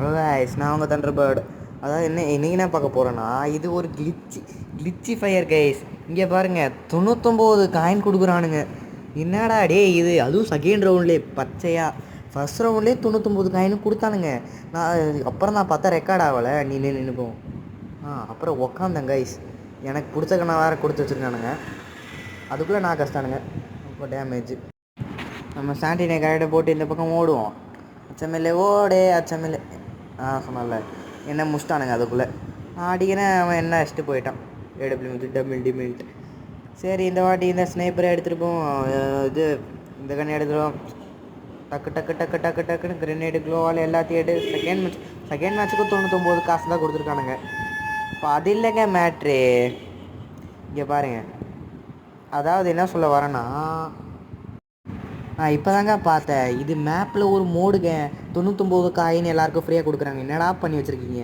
Guys நான் உங்கள் Thunderbird. அதாவது இன்னைக்கு என்ன பார்க்க போகிறேன்னா, இது ஒரு கிளிச்சி ஃபயர் கைஸ். இங்கே பாருங்கள், 99 காயின் கொடுக்குறானுங்க. என்னடா டே இது, அதுவும் செகண்ட் ரவுண்ட்லேயே பச்சையாக. ஃபஸ்ட் ரவுண்ட்லேயே 99 காயின் கொடுத்தானுங்க. நான் அப்புறம் தான் பார்த்தா ரெக்கார்ட் ஆகலை, நின்றுப்போம். அப்புறம் உக்காந்தேன் கைஸ். எனக்கு பிடிச்ச நான் வேறு கொடுத்து வச்சுருக்கானுங்க. அதுக்குள்ளே நான் கஷ்டானுங்க. ரொம்ப டேமேஜ். நம்ம சாண்டினை கரெக்டாக போட்டு இந்த பக்கம் ஓடுவோம். அச்சமில்லை ஓடே அச்சமில்லை. சொன்னால என்ன முடிச்சிட்டானுங்க. அதுக்குள்ளே அடிக்கிறேன், அவன் என்ன அடிச்சுட்டு போயிட்டான். டபிள். சரி, இந்த வாட்டி இந்த ஸ்னைப்பரை எடுத்துகிட்டு போவோம். இது இந்த கண்ணை எடுத்துருவோம். டக்குன்னு கிரெனேடு க்ளோவால் எல்லாத்தையும் எடுத்து செகண்ட் மேட்ச்சுக்கும் 99 காசு தான் கொடுத்துருக்கானுங்க. இப்போ அது இல்லைங்க மேட்ரு. இங்கே பாருங்கள், அதாவது என்ன சொல்ல வரேன்னா, இப்போ தாங்க பார்த்தேன், இது மேப்பில் ஒரு மோடுங்க. 99 காயின் எல்லாருக்கும் ஃப்ரீயாக கொடுக்குறாங்க. என்னடா பண்ணி வச்சுருக்கீங்க?